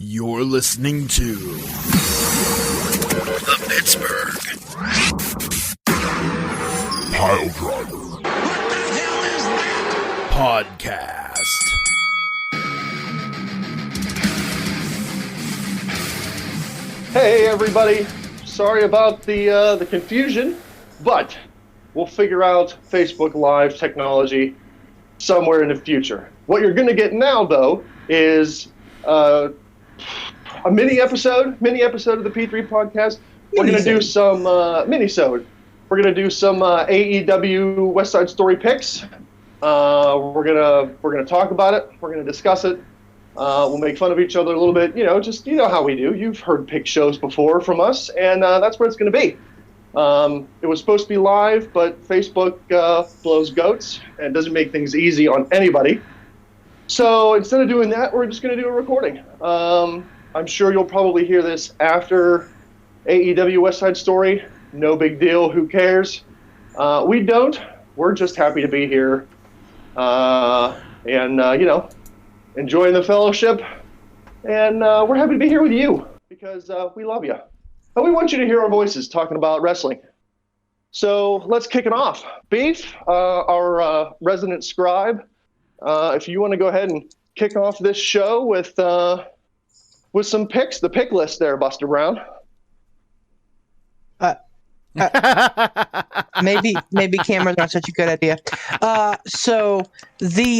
You're listening to the Pittsburgh Piledriver. What the hell is that? Podcast. Hey everybody, sorry about the confusion, but we'll figure out Facebook Live technology somewhere in the future. What you're going to get now, though, is a mini episode of the P3 podcast. We're going to do some mini-sode. We're going to do some AEW West Side Story picks. We're gonna talk about it. We're going to discuss it. We'll make fun of each other a little bit. You know how we do. You've heard pick shows before from us, and that's what it's going to be. It was supposed to be live, but Facebook blows goats and doesn't make things easy on anybody. So instead of doing that, we're just going to do a recording. I'm sure you'll probably hear this after AEW West Side Story. No big deal. Who cares? We don't. We're just happy to be here. Enjoying the fellowship. And we're happy to be here with you because we love you. And we want you to hear our voices talking about wrestling. So let's kick it off. Beef, our resident scribe, if you want to go ahead and kick off this show with some picks, the pick list there, Buster Brown. Maybe camera's not such a good idea. So for those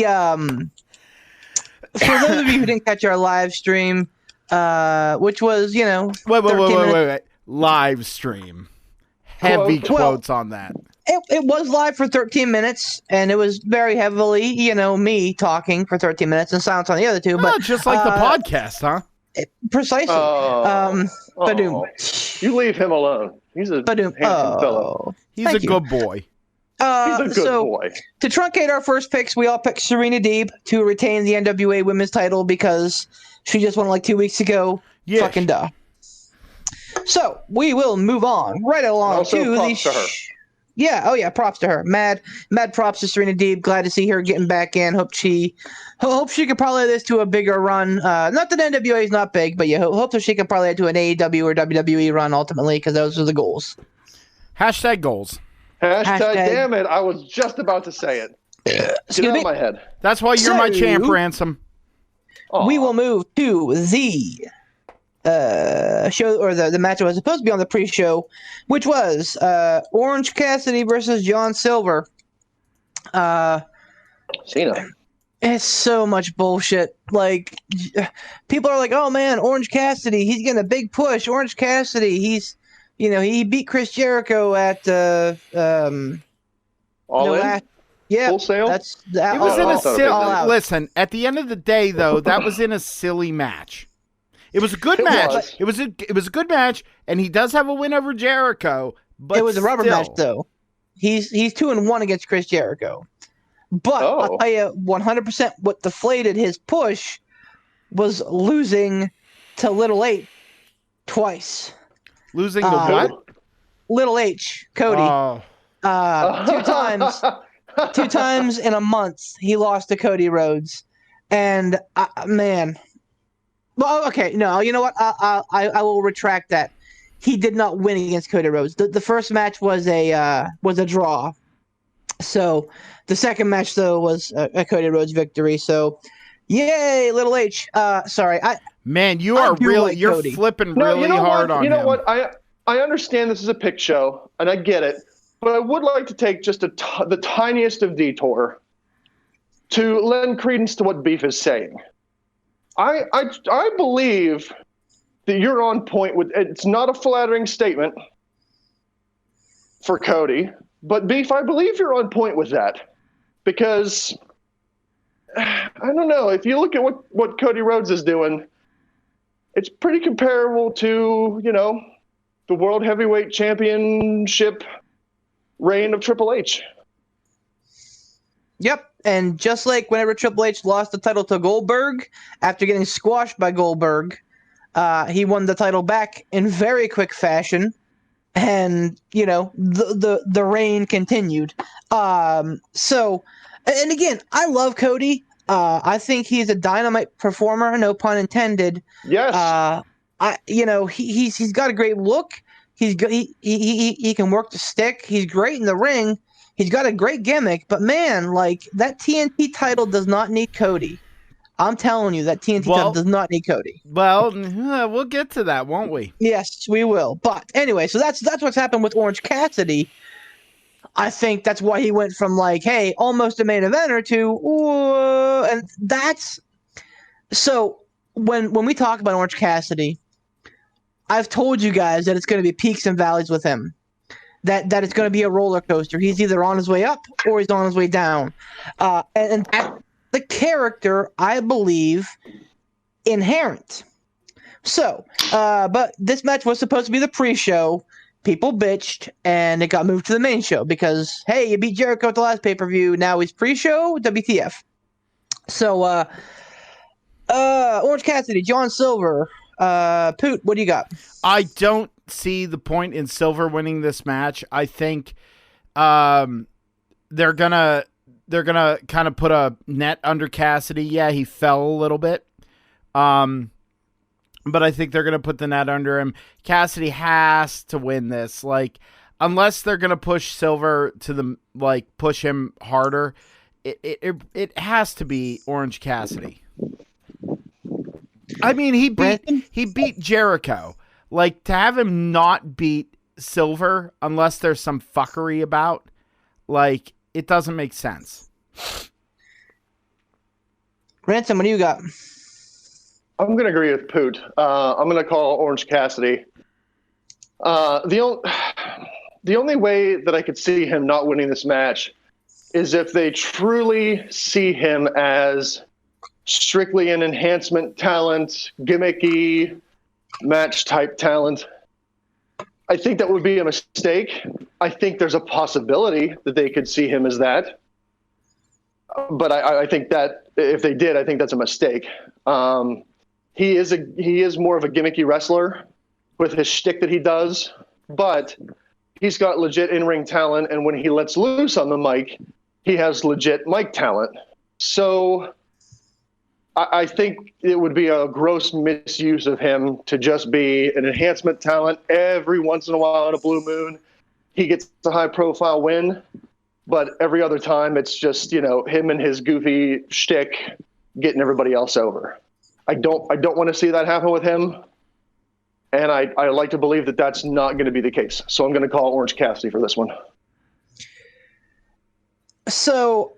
of you who didn't catch our live stream, which was, Wait. Live stream. Heavy quotes on that. It was live for 13 minutes, and it was very heavily, me talking for 13 minutes and silence on the other two. But just like the podcast, huh? Precisely. You leave him alone. He's a handsome fellow. He's a good boy. He's a good boy. To truncate our first picks, we all picked Serena Deeb to retain the NWA Women's title because she just won like 2 weeks ago. Yeah. Fucking duh. So we will move on right along also to props to her. Yeah, props to her. Mad props to Serena Deeb. Glad to see her getting back in. Hope she could parlay this to a bigger run. Not that NWA is not big, but hope that she can parlay it to an AEW or WWE run ultimately, because those are the goals. Hashtag goals. Hashtag damn it, I was just about to say it. Get out of my head. That's why you're my champ, Ransom. We will move to the show, or the match that was supposed to be on the pre-show, which was Orange Cassidy versus John Silver. Cena. It's so much bullshit. Like, people are like, "Oh man, Orange Cassidy, he's getting a big push. Orange Cassidy, he beat Chris Jericho at All in? Yeah, Full sale? It was in a silly. Listen, at the end of the day, though, that was in a silly match. It was a good match. It was a good match, and he does have a win over Jericho. But it was a rubber match, though. He's 2-1 against Chris Jericho. But I'll tell you, 100% what deflated his push was losing to Little H twice. Losing to what? Little H, Cody. 2 times in a month he lost to Cody Rhodes, and man. Well, okay, no, you know what? I will retract that. He did not win against Cody Rhodes. The first match was a draw. So the second match though was a Cody Rhodes victory. So yay, Little H. Sorry, you're flipping really hard on him. You know what? I understand this is a pick show, and I get it, but I would like to take just the tiniest of detour to lend credence to what Beef is saying. I believe that you're on point with. It's not a flattering statement for Cody, but Beef, I believe you're on point with that, because I don't know, if you look at what Cody Rhodes is doing, it's pretty comparable to the World Heavyweight Championship reign of Triple H. Yep, and just like whenever Triple H lost the title to Goldberg after getting squashed by Goldberg, he won the title back in very quick fashion, and the reign continued. So, and again, I love Cody. I think he's a dynamite performer, no pun intended. Yes. He's got a great look. He can work the stick. He's great in the ring. He's got a great gimmick. But man, like that TNT title does not need Cody. I'm telling you, that TNT title does not need Cody. Well, we'll get to that, won't we? Yes, we will. But anyway, so that's what's happened with Orange Cassidy. I think that's why he went from like, hey, almost a main eventer to, and that's so. When we talk about Orange Cassidy, I've told you guys that it's going to be peaks and valleys with him. That it's going to be a roller coaster. He's either on his way up or he's on his way down, and that, the character, I believe, inherent. So, but this match was supposed to be the pre-show. People bitched, and it got moved to the main show because, hey, you beat Jericho at the last pay-per-view. Now he's pre-show, WTF. So, Orange Cassidy, John Silver, Poot, what do you got? I don't see the point in Silver winning this match. I think they're gonna kind of put a net under Cassidy. Yeah, he fell a little bit. But I think they're going to put the net under him. Cassidy has to win this. Like, unless they're going to push Silver to the, like, push him harder, it has to be Orange Cassidy. I mean, he beat Jericho. Like, to have him not beat Silver unless there's some fuckery about, like, it doesn't make sense. Ransom, what do you got? I'm going to agree with Poot. I'm going to call Orange Cassidy. The only way that I could see him not winning this match is if they truly see him as strictly an enhancement talent, gimmicky match type talent. I think that would be a mistake. I think there's a possibility that they could see him as that. But I think that if they did, I think that's a mistake. He is more of a gimmicky wrestler with his shtick that he does, but he's got legit in-ring talent, and when he lets loose on the mic, he has legit mic talent. So I think it would be a gross misuse of him to just be an enhancement talent. Every once in a while on a blue moon, he gets a high-profile win, but every other time it's just, him and his goofy shtick getting everybody else over. I don't want to see that happen with him, and I like to believe that that's not going to be the case. So I'm going to call Orange Cassidy for this one. So,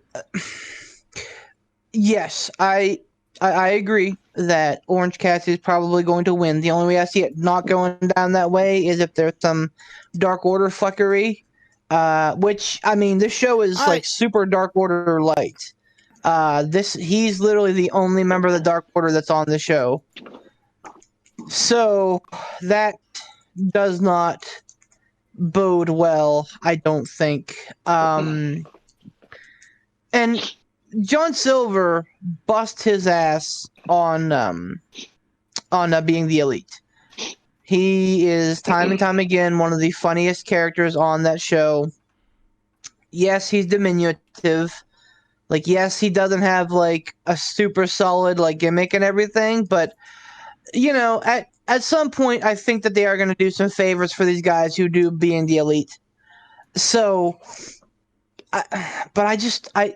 yes, I agree that Orange Cassidy is probably going to win. The only way I see it not going down that way is if there's some Dark Order fuckery, which, I mean, this show is like super Dark Order light. He's literally the only member of the Dark Order that's on the show. So that does not bode well, I don't think. And John Silver bust his ass on being the Elite. He is time and time again one of the funniest characters on that show. Yes, he's diminutive. Like, yes, he doesn't have, like, a super solid, like, gimmick and everything, but, at some point, I think that they are going to do some favors for these guys who do being the Elite. So, but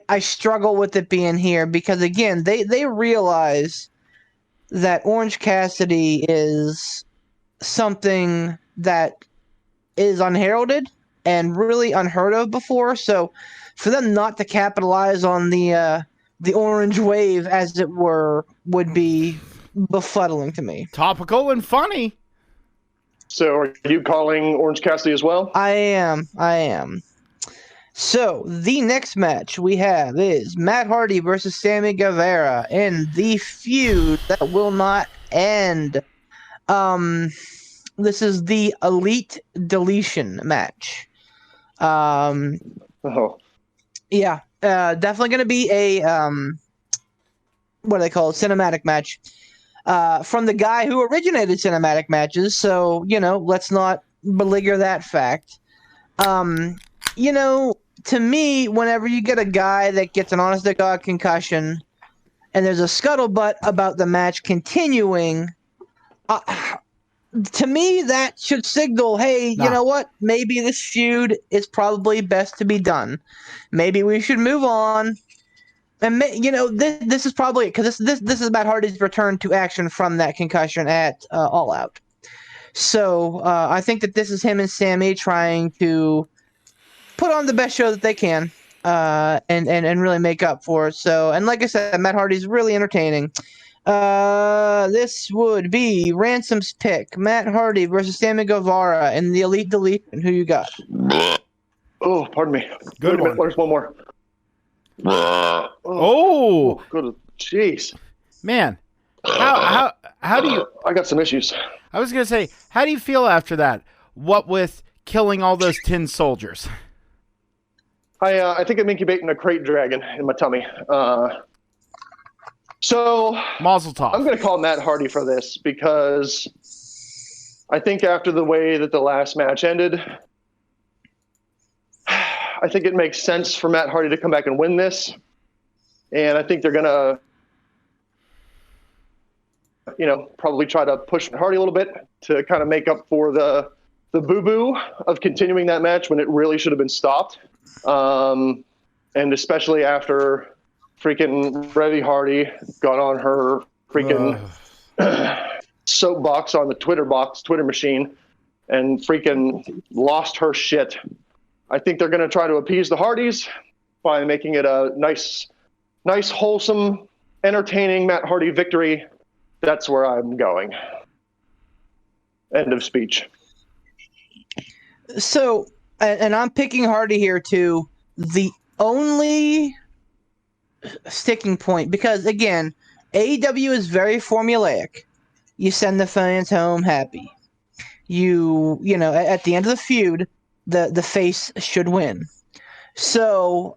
I struggle with it being here because, again, they realize that Orange Cassidy is something that is unheralded and really unheard of before, so for them not to capitalize on the orange wave, as it were, would be befuddling to me. Topical and funny. So are you calling Orange Cassidy as well? I am. So the next match we have is Matt Hardy versus Sammy Guevara in the feud that will not end. This is the Elite Deletion match. Yeah, definitely going to be a, what do they call it, cinematic match from the guy who originated cinematic matches. So, let's not beleaguer that fact. To me, whenever you get a guy that gets an honest-to-God concussion and there's a scuttlebutt about the match continuing. To me, that should signal, hey, you know what? Maybe this feud is probably best to be done. Maybe we should move on. And this is probably it, because this is Matt Hardy's return to action from that concussion at All Out. So I think that this is him and Sammy trying to put on the best show that they can, and really make up for it. So, and like I said, Matt Hardy's really entertaining. This would be Ransom's pick: Matt Hardy versus Sammy Guevara in the Elite Deletion. Who you got? Oh, pardon me. Good one. There's one more. Oh, good. Jeez, man. How do you? I got some issues. I was gonna say, how do you feel after that? What with killing all those tin soldiers? I think I'm incubating a crate dragon in my tummy. So Mazel tov. I'm going to call Matt Hardy for this because I think after the way that the last match ended, I think it makes sense for Matt Hardy to come back and win this. And I think they're going to, probably try to push Hardy a little bit to kind of make up for the boo-boo of continuing that match when it really should have been stopped. And especially after freaking Revy Hardy got on her freaking soapbox on the Twitter machine and freaking lost her shit. I think they're going to try to appease the Hardys by making it a nice, wholesome, entertaining Matt Hardy victory. That's where I'm going. End of speech. So, and I'm picking Hardy here too. The only sticking point, because again, AEW is very formulaic. You send the fans home happy. At the end of the feud, the face should win. So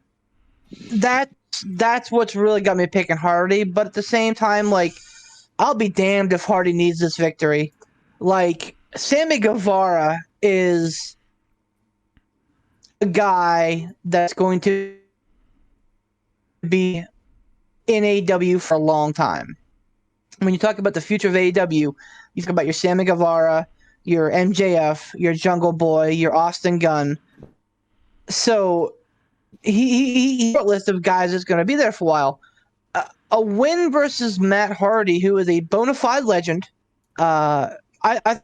that's what's really got me picking Hardy. But at the same time, like, I'll be damned if Hardy needs this victory. Like, Sammy Guevara is a guy that's going to be in AEW for a long time. When you talk about the future of AEW, you talk about your Sammy Guevara, your MJF, your Jungle Boy, your Austin Gunn. So he's a list of guys that's going to be there for a while. A win versus Matt Hardy, who is a bona fide legend, I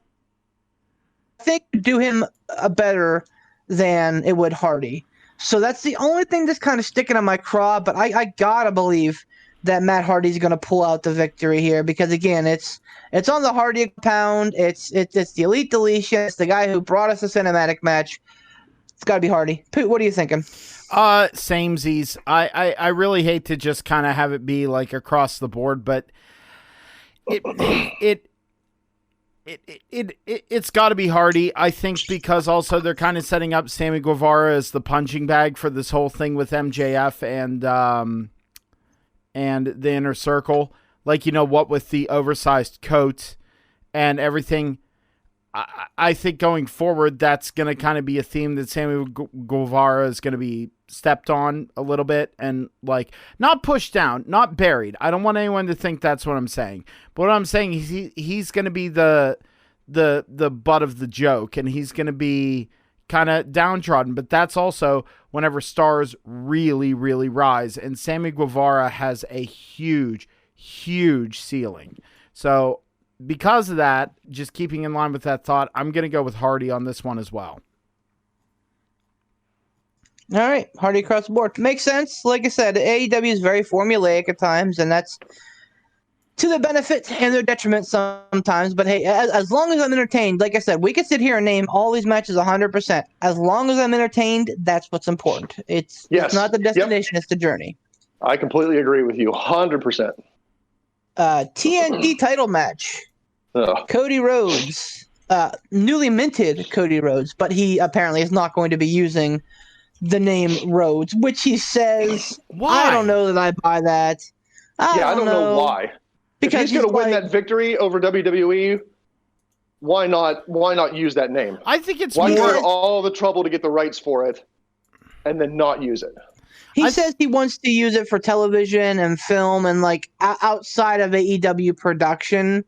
think do him better than it would Hardy. So that's the only thing that's kind of sticking on my craw, but I gotta believe that Matt Hardy's going to pull out the victory here because, again, it's on the Hardy pound. It's the Elite Deletion. It's the guy who brought us a cinematic match. It's got to be Hardy. Poot, what are you thinking? Samesies. I really hate to just kind of have it be like across the board, but it's got to be Hardy, I think, because also they're kind of setting up Sammy Guevara as the punching bag for this whole thing with MJF and the Inner Circle. Like, what with the oversized coat and everything. I think going forward, that's going to kind of be a theme that Sammy Guevara is going to be stepped on a little bit and, like, not pushed down, not buried. I don't want anyone to think that's what I'm saying. But what I'm saying is he's going to be the butt of the joke, and he's going to be kind of downtrodden. But that's also whenever stars really, really rise. And Sammy Guevara has a huge, huge ceiling. So because of that, just keeping in line with that thought, I'm going to go with Hardy on this one as well. All right, Hardy across the board. Makes sense. Like I said, AEW is very formulaic at times, and that's to their benefit and their detriment sometimes. But hey, as long as I'm entertained, like I said, we could sit here and name all these matches 100%. As long as I'm entertained, that's what's important. It's not the destination, It's the journey. I completely agree with you, 100%. TNT title match. Cody Rhodes, newly minted Cody Rhodes, but he apparently is not going to be using the name Rhodes, which he says. Why? I don't know that I buy that. I don't know why. Because if he's going to win that victory over WWE, why not use that name? I think it's why go to all the trouble to get the rights for it and then not use it. He says he wants to use it for television and film and like outside of AEW production.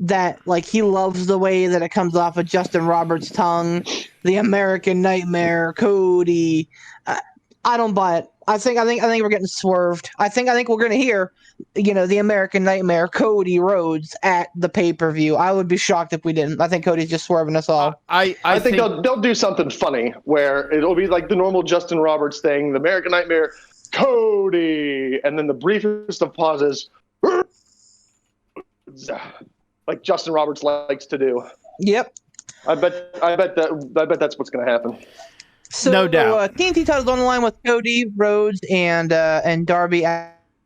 That like he loves the way that it comes off of Justin Roberts' tongue, the American Nightmare, Cody. I don't buy it. I think we're getting swerved. I think we're gonna hear, the American Nightmare, Cody Rhodes at the pay-per-view. I would be shocked if we didn't. I think Cody's just swerving us all. I think they'll do something funny where it'll be like the normal Justin Roberts thing, the American Nightmare, Cody, and then the briefest of pauses, like Justin Roberts likes to do. Yep. I bet that's what's going to happen. So, no doubt. TNT titles on the line with Cody Rhodes and Darby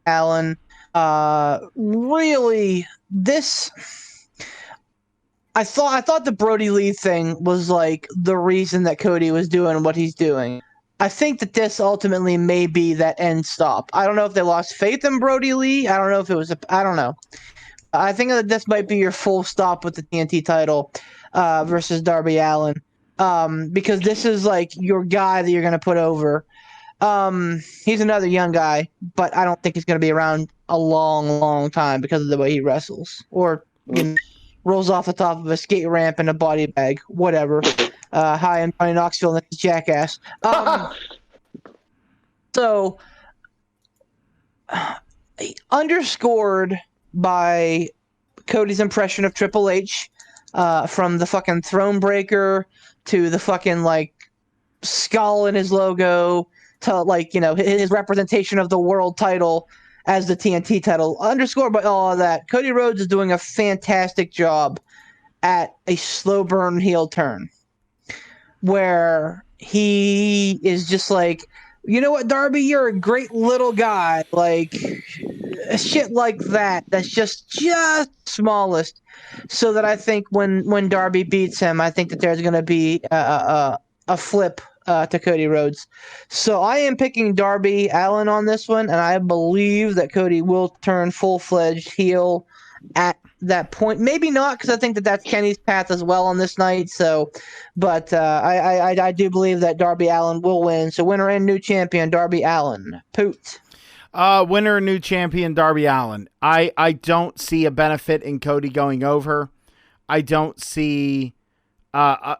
Allin. Really, this. I thought the Brody Lee thing was like the reason that Cody was doing what he's doing. I think that this ultimately may be that end stop. I don't know if they lost faith in Brody Lee. I don't know if it was I don't know. I think that this might be your full stop with the TNT title versus Darby Allin. Because this is like your guy that you're going to put over. He's another young guy, but I don't think he's going to be around a long, long time because of the way he wrestles. Or rolls off the top of a skate ramp in a body bag. Whatever. Hi, I'm Johnny Knoxville, and this is Jackass. So, underscored by Cody's impression of Triple H, from the fucking throne breaker to the fucking like skull in his logo to like his representation of the world title as the TNT title. Underscored by all of that, Cody Rhodes is doing a fantastic job at a slow burn heel turn where he is just like, you know what, Darby, you're a great little guy, like shit like that. That's just smallest. So that I think when Darby beats him, I think that there's going to be a flip to Cody Rhodes. So I am picking Darby Allin on this one, and I believe that Cody will turn full-fledged heel at that point. Maybe not, because I think that that's Kenny's path as well on this night. So, but I do believe that Darby Allin will win. So winner and new champion, Darby Allin. Poot. Winner and new champion, Darby Allin. I don't see a benefit in Cody going over. I don't see, I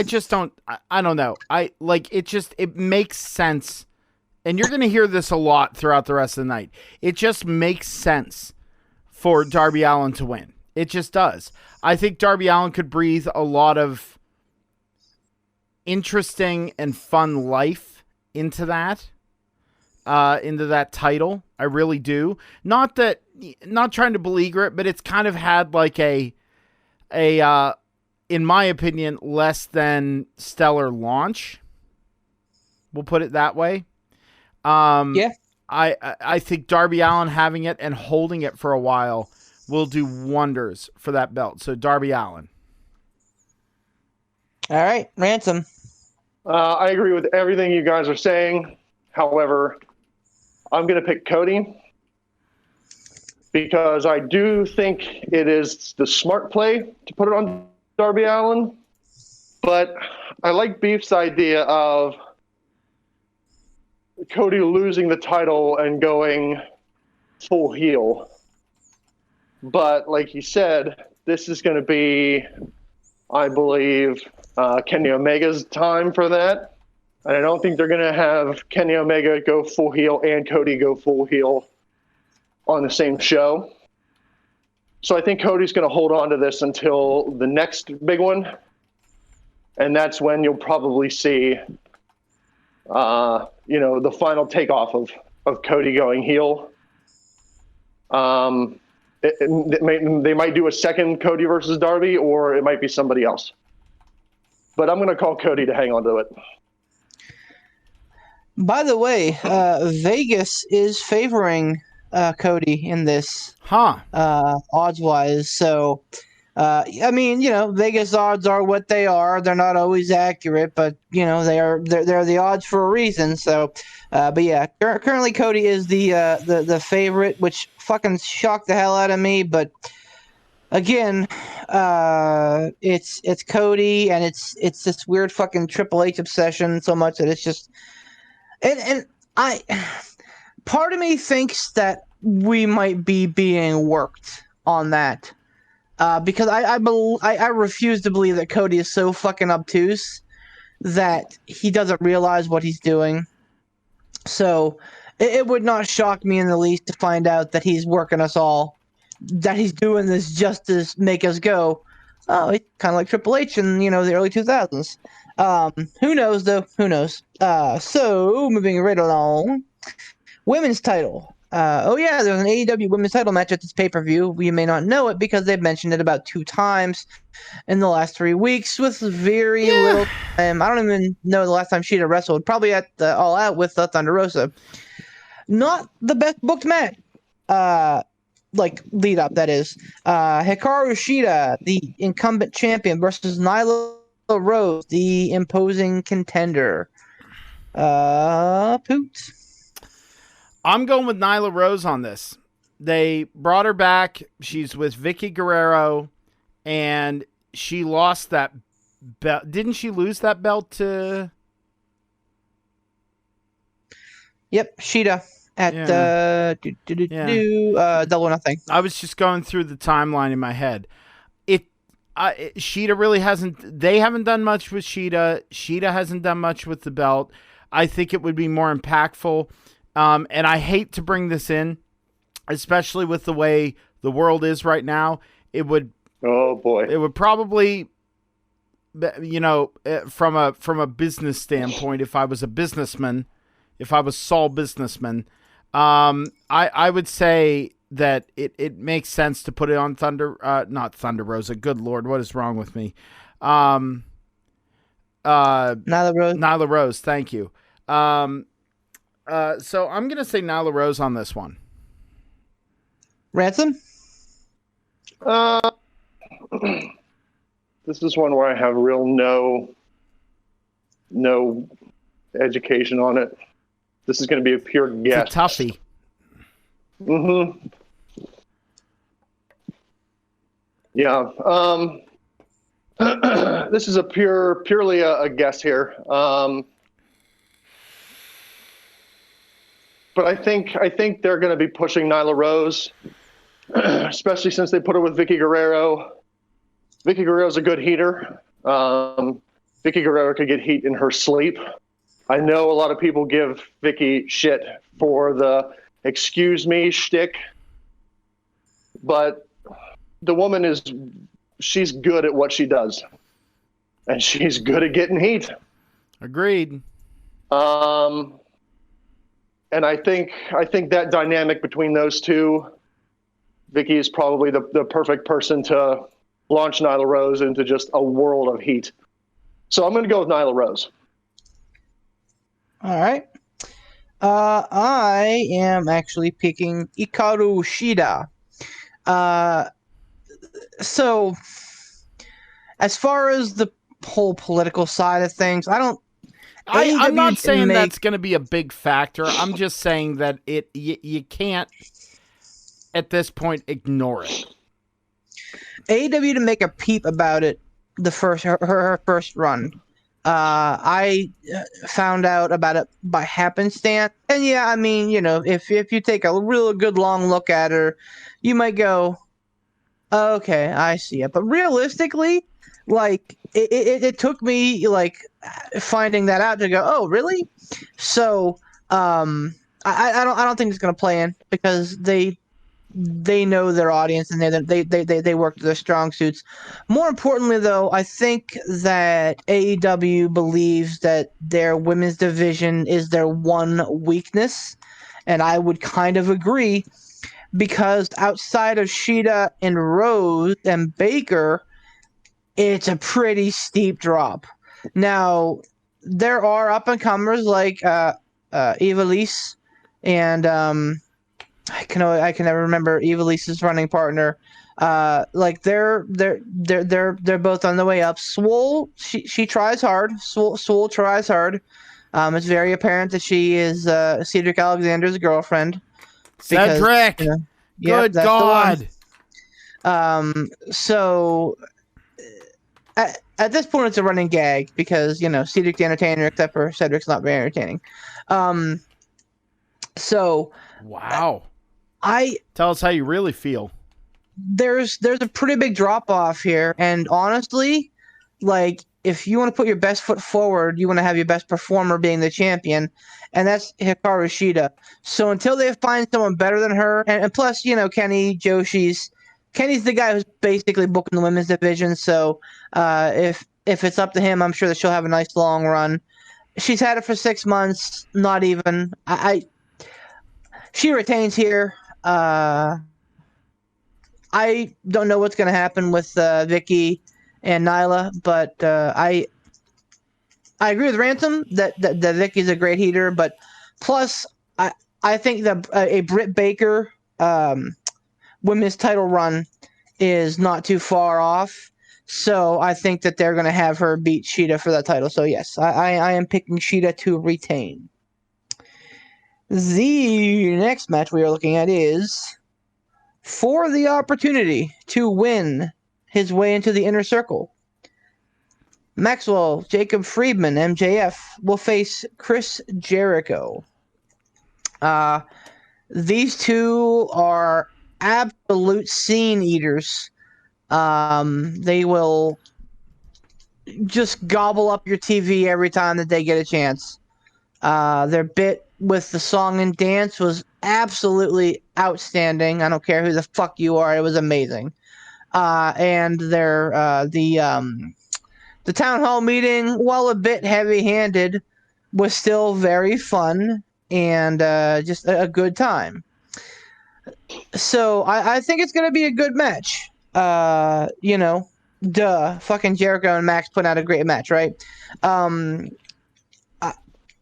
just don't, I don't know. It makes sense. And you're going to hear this a lot throughout the rest of the night. It just makes sense for Darby Allin to win. It just does. I think Darby Allin could breathe a lot of interesting and fun life into that title. I really do. Not trying to beleaguer it, but it's kind of had like a in my opinion, less than stellar launch. We'll put it that way. Yeah. I think Darby Allin having it and holding it for a while will do wonders for that belt. So Darby Allin. All right, Ransom. I agree with everything you guys are saying. However, I'm going to pick Cody because I do think it is the smart play to put it on Darby Allin. But I like Beef's idea of Cody losing the title and going full heel. But like he said, this is going to be, I believe, Kenny Omega's time for that. And I don't think they're going to have Kenny Omega go full heel and Cody go full heel on the same show. So I think Cody's going to hold on to this until the next big one. And that's when you'll probably see, the final takeoff of Cody going heel. They might do a second Cody versus Darby, or it might be somebody else. But I'm going to call Cody to hang on to it. By the way, Vegas is favoring Cody in this, odds-wise. So, Vegas odds are what they are. They're not always accurate, but they're the odds for a reason. So, but yeah, currently Cody is the favorite, which fucking shocked the hell out of me. But again, it's Cody, and it's this weird fucking Triple H obsession so much that it's just. And I, part of me thinks that we might be being worked on that, because I refuse to believe that Cody is so fucking obtuse that he doesn't realize what he's doing. So it would not shock me in the least to find out that he's working us all, that he's doing this just to make us go, oh, it's kind of like Triple H in the early 2000s. Who knows though? Who knows? So moving right along, women's title. There's an AEW women's title match at this pay-per-view. We may not know it because they've mentioned it about 2 times in the last 3 weeks with very little time. I don't even know the last time Sheeta wrestled. Probably at the All Out with Thunder Rosa. Not the best booked match. Lead up, that is. Hikaru Shida, the incumbent champion, versus Nyla Rose, the imposing contender. Poot. I'm going with Nyla Rose on this. They brought her back. She's with Vicky Guerrero, and she lost that belt. Didn't she lose that belt to? Yep, Sheeta at Double or Nothing. I was just going through the timeline in my head. Sheeta really hasn't. They haven't done much with Sheeta. Sheeta hasn't done much with the belt. I think it would be more impactful. And I hate to bring this in, especially with the way the world is right now. It would. Oh boy. It would probably, from a business standpoint, if I was a businessman, if I was Saul businessman, I would say that it makes sense to put it on not Thunder Rosa. Good Lord, what is wrong with me? Nyla Rose. Nyla Rose. Thank you. So I'm going to say Nyla Rose on this one. Ransom? This is one where I have real no education on it. This is going to be a pure guess. It's a toughie. Mm-hmm. Yeah. This is purely a guess here. But I think they're going to be pushing Nyla Rose, especially since they put her with Vicky Guerrero. Vicky Guerrero's a good heater. Vicky Guerrero could get heat in her sleep. I know a lot of people give Vicky shit for the excuse me shtick, but the woman she's good at what she does, and she's good at getting heat. Agreed. And I think that dynamic between those two, Vicky is probably the perfect person to launch Nyla Rose into just a world of heat. So I'm going to go with Nyla Rose. All right. I am actually picking Hikaru Shida. So, as far as the whole political side of things, I'm not saying that's going to be a big factor. I'm just saying that you can't, at this point, ignore it. AEW to make a peep about it, her first run. I found out about it by happenstance, and yeah, I mean, if you take a real good long look at her, you might go, okay, I see it. But realistically, it took me finding that out to go, oh, really? So, I don't think it's gonna play in because they know their audience and they work to their strong suits. More importantly, though, I think that AEW believes that their women's division is their one weakness, and I would kind of agree because outside of Shida and Rose and Baker, it's a pretty steep drop. Now, there are up-and-comers like Ivelisse and I can never remember Ivalice's running partner. They're both on the way up. Swole, she tries hard. Swole tries hard. It's very apparent that she is Cedric Alexander's girlfriend. Cedric, good God. So at this point, it's a running gag because Cedric the Entertainer, except for Cedric's not very entertaining. So Wow. I Tell us how you really feel. there's a pretty big drop off here, and honestly, like if you want to put your best foot forward, you want to have your best performer being the champion, and that's Hikaru Shida. So until they find someone better than her, and plus Kenny Joshi's the guy who's basically booking the women's division. So if it's up to him, I'm sure that she'll have a nice long run. She's had it for 6 months, not even. She retains here. I don't know what's going to happen with Vicky and Nyla, but I agree with Ransom that Vicky's a great heater, but plus I think that a Britt Baker women's title run is not too far off. So I think that they're going to have her beat Shida for that title. So yes, I am picking Shida to retain. The next match we are looking at is for the opportunity to win his way into the inner circle. Maxwell Jacob Friedman, MJF, will face Chris Jericho. These two are absolute scene eaters. They will just gobble up your TV every time that they get a chance. Their bit with the song and dance was absolutely outstanding. I don't care who the fuck you are; it was amazing. And the town hall meeting, while a bit heavy-handed, was still very fun and just a good time. So I think it's going to be a good match. Fucking Jericho and Max put out a great match, right?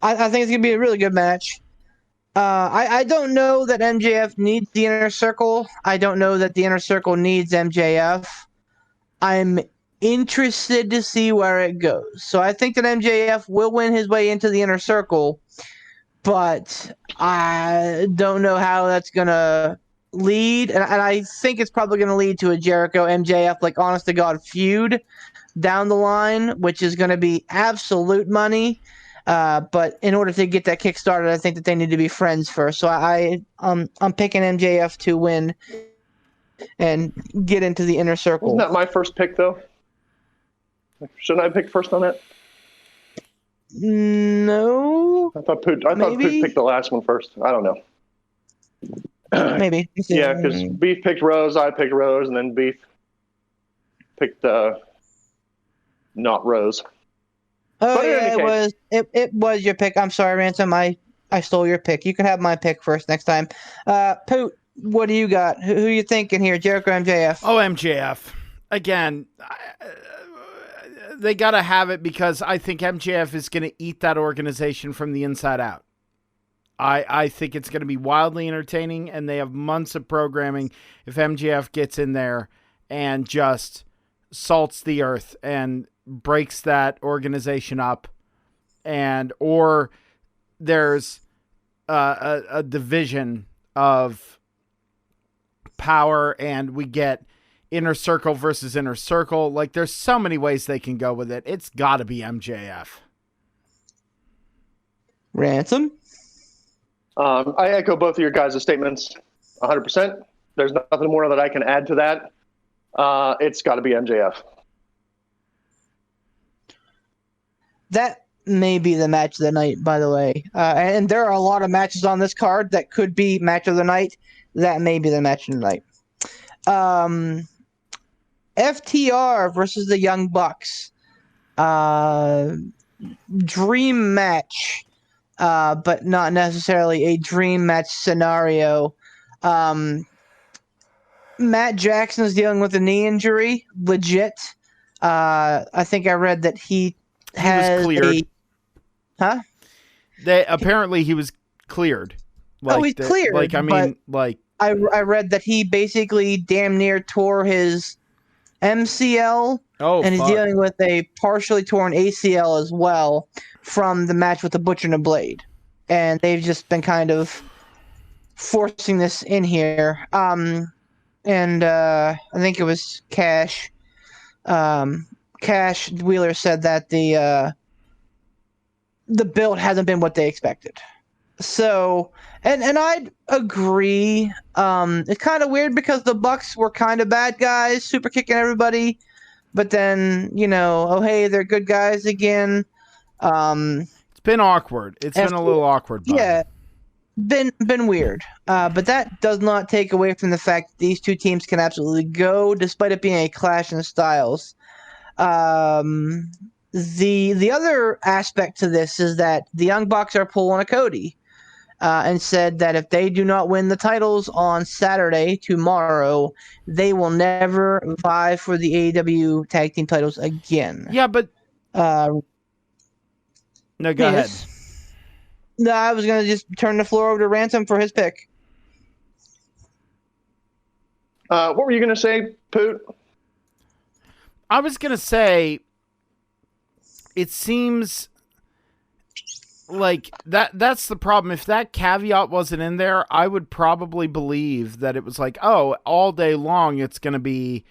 I think it's going to be a really good match. I don't know that MJF needs the inner circle. I don't know that the inner circle needs MJF. I'm interested to see where it goes. So I think that MJF will win his way into the inner circle, but I don't know how that's going to lead. And I think it's probably going to lead to a Jericho MJF, like, honest to God feud down the line, which is going to be absolute money. But in order to get that kick started, I think that they need to be friends first. So I'm picking MJF to win and get into the inner circle. Wasn't that my first pick, though? Shouldn't I pick first on that? No. I thought Poot picked the last one first. I don't know. Maybe. Yeah, because Beef picked Rose, I picked Rose, and then Beef picked not Rose. Oh yeah, it was your pick. I'm sorry, Ransom. I stole your pick. You can have my pick first next time. Poot, what do you got? Who are you thinking here, Jericho or MJF? Oh, MJF. Again, they got to have it because I think MJF is going to eat that organization from the inside out. I think it's going to be wildly entertaining, and they have months of programming if MJF gets in there and just salts the earth and breaks that organization up, or there's a division of power and we get inner circle versus inner circle. Like, there's so many ways they can go with it. It's got to be MJF. Ransom? I echo both of your guys' statements 100%. There's nothing more that I can add to that. It's got to be MJF. That may be the match of the night, by the way. And there are a lot of matches on this card that could be match of the night. That may be the match of the night. FTR versus the Young Bucks. Dream match, but not necessarily a dream match scenario. Matt Jackson is dealing with a knee injury, legit. I think I read that he was cleared. Apparently he was cleared. He's cleared. I read that he basically damn near tore his MCL, and he's dealing with a partially torn ACL as well from the match with the Butcher and the Blade. And they've just been kind of forcing this in here. I think it was Cash. Cash Wheeler said that the build hasn't been what they expected. So, and I'd agree. It's kind of weird because the Bucks were kind of bad guys, super kicking everybody, but then oh hey, they're good guys again. It's been awkward. It's been a little awkward. Bud. Yeah, been weird. But that does not take away from the fact that these two teams can absolutely go, despite it being a clash in styles. The other aspect to this is that the Young Bucks are pulling a Cody. And said that if they do not win the titles on Saturday, tomorrow, they will never vie for the AEW tag team titles again. Yeah, but no, go ahead. No, I was going to just turn the floor over to Ransom for his pick. What were you going to say, Poot? I was going to say, it seems like that's the problem. If that caveat wasn't in there, I would probably believe that it was like, oh, all day long it's going to be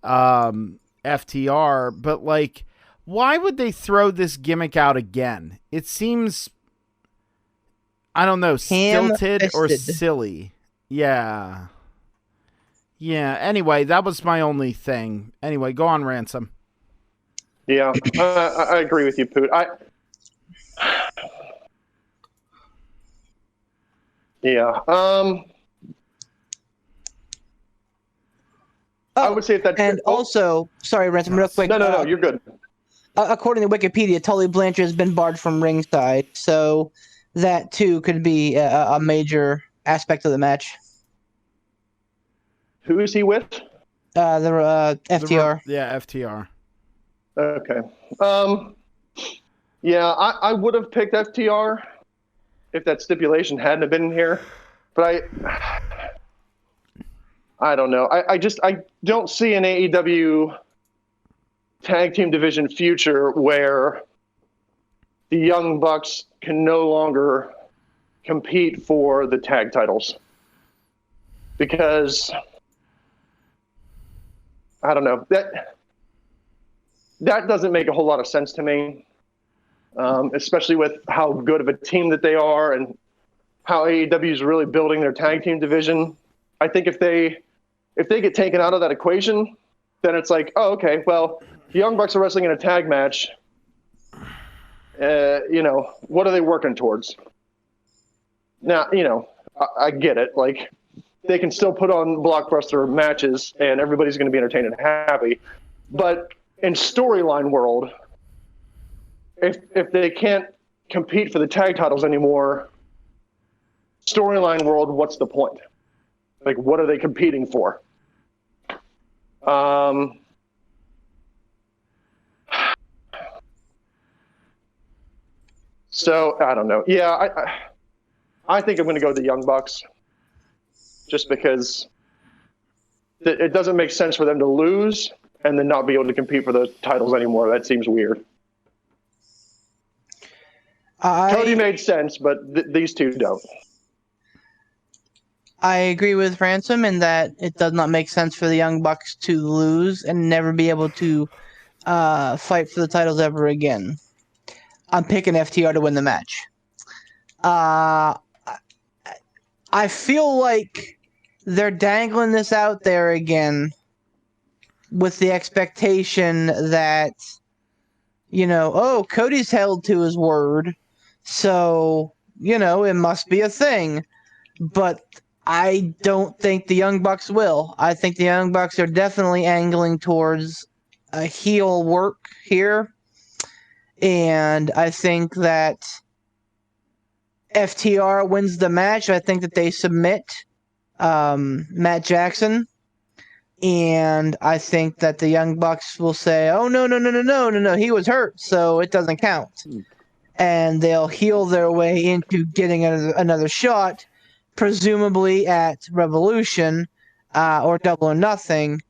FTR. But, like, why would they throw this gimmick out again? It seems, I don't know, stilted or silly. Yeah. Yeah, anyway, that was my only thing. Anyway, go on, Ransom. Yeah, I agree with you, Poot. Yeah. I would say if that. And also, sorry, Ransom, real quick. No, you're good. According to Wikipedia, Tully Blanchard has been barred from ringside, so that too could be a major aspect of the match. Who is he with? The FTR. Yeah, FTR. Okay. Yeah, I would have picked FTR if that stipulation hadn't have been in here, but I don't know. I don't see an AEW tag team division future where the Young Bucks can no longer compete for the tag titles, because I don't know, that doesn't make a whole lot of sense to me. Especially with how good of a team that they are and how AEW is really building their tag team division. I think if they get taken out of that equation, then it's like, oh, okay, well, the Young Bucks are wrestling in a tag match. What are they working towards? Now, I get it. Like, they can still put on blockbuster matches and everybody's going to be entertained and happy. But in storyline world, if they can't compete for the tag titles anymore, storyline world, what's the point? Like, what are they competing for? So I don't know. Yeah, I think I'm going to go with the Young Bucks, just because it doesn't make sense for them to lose and then not be able to compete for the titles anymore. That seems weird. Cody made sense, but these two don't. I agree with Ransom in that it does not make sense for the Young Bucks to lose and never be able to fight for the titles ever again. I'm picking FTR to win the match. I feel like they're dangling this out there again with the expectation that, Cody's held to his word, so, it must be a thing. But I don't think the Young Bucks will. I think the Young Bucks are definitely angling towards a heel work here. And I think that FTR wins the match. I think that they submit Matt Jackson. And I think that the Young Bucks will say, oh, no, he was hurt, so it doesn't count. And they'll heel their way into getting another shot, presumably at Revolution or Double or Nothing,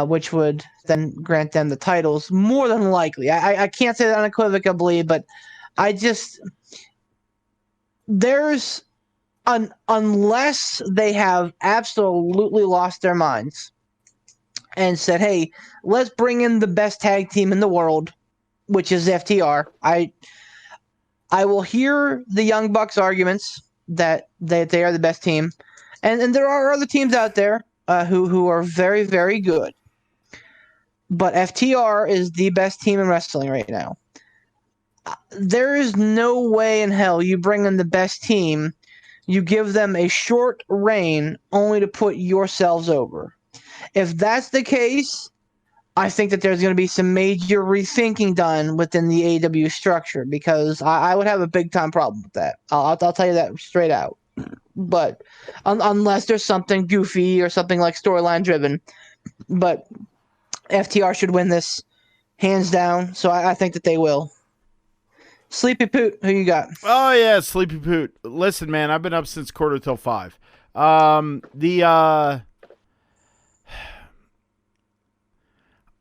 which would then grant them the titles, more than likely. I can't say that unequivocally, but unless they have absolutely lost their minds, and said, "Hey, let's bring in the best tag team in the world, which is FTR." I will hear the Young Bucks arguments that they are the best team, and there are other teams out there who are very, very good. But FTR is the best team in wrestling right now. There is no way in hell you bring in the best team, you give them a short reign only to put yourselves over. If that's the case, I think that there's going to be some major rethinking done within the AEW structure, because I would have a big time problem with that. I'll tell you that straight out. But unless there's something goofy or something like storyline driven, but FTR should win this hands down. So I think that they will. Sleepy Poot, who you got? Oh yeah, Sleepy Poot. Listen, man, I've been up since 4:45.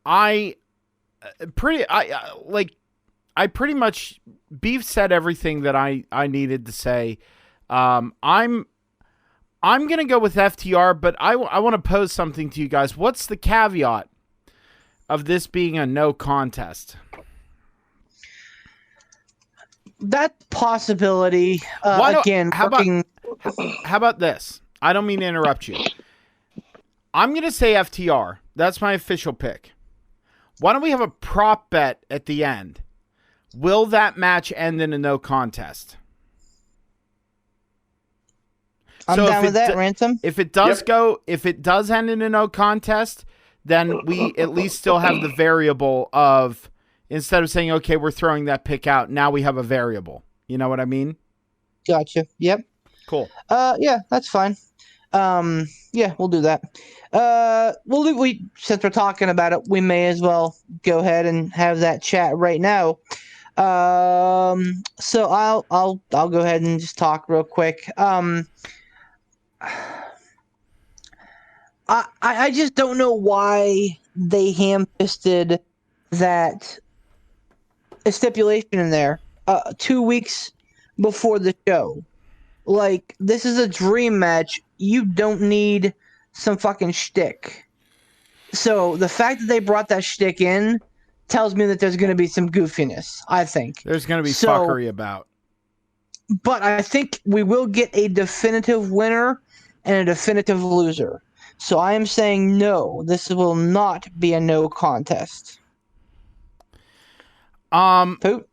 I pretty much Beef said everything that I needed to say. I'm gonna go with FTR, but I want to pose something to you guys. What's the caveat of this being a no contest? That possibility, how about this? I don't mean to interrupt you. I'm going to say FTR. That's my official pick. Why don't we have a prop bet at the end? Will that match end in a no contest? I'm down with that, Ransom. If it does if it does end in a no contest, then we at least still have the variable of, instead of saying, okay, we're throwing that pick out, now we have a variable. You know what I mean? Gotcha. Yep. Cool. Yeah, that's fine. Yeah, we'll do that. Since we're talking about it, we may as well go ahead and have that chat right now. So I'll go ahead and just talk real quick. I just don't know why they ham-fisted that a stipulation in there 2 weeks before the show. Like, this is a dream match. You don't need some fucking shtick. So the fact that they brought that shtick in tells me that there's going to be some goofiness, I think. There's going to be fuckery about. But I think we will get a definitive winner and a definitive loser. So I am saying no, this will not be a no contest. Poop.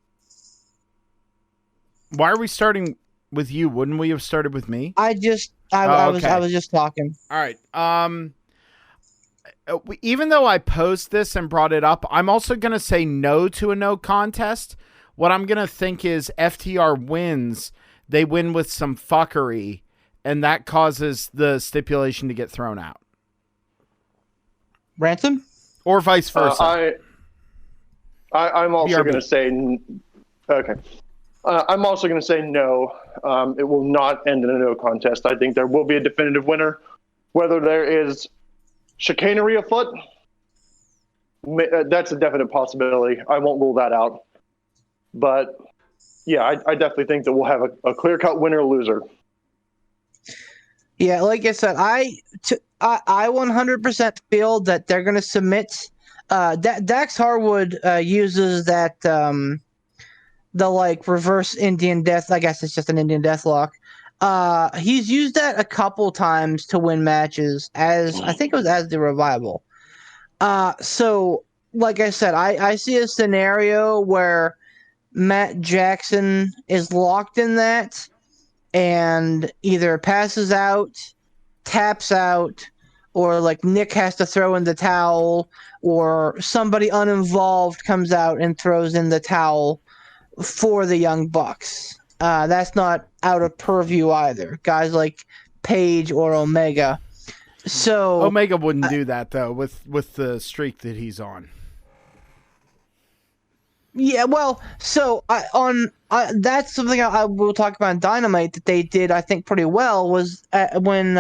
Why are we starting with you? Wouldn't we have started with me? I was just talking. All right. Even though I posed this and brought it up, I'm also going to say no to a no contest. What I'm going to think is FTR wins. They win with some fuckery, and that causes the stipulation to get thrown out. Ransom? Or vice versa. I'm also going to say okay. I'm also going to say no. It will not end in a no contest. I think there will be a definitive winner. Whether there is chicanery afoot, that's a definite possibility. I won't rule that out. But yeah, I definitely think that we'll have a clear-cut winner-loser. Yeah, like I said, I 100% feel that they're going to submit. Dax Harwood uses that the reverse Indian death. I guess it's just an Indian death lock. He's used that a couple times to win matches, as I think it was as the Revival. So like I said, I see a scenario where Matt Jackson is locked in that and either passes out, taps out, or Nick has to throw in the towel, or somebody uninvolved comes out and throws in the towel for the Young Bucks. That's not out of purview either. Guys like Page or Omega. So Omega wouldn't do that though with the streak that he's on. Yeah, well, so that's something I will talk about in Dynamite that they did, I think, pretty well, was when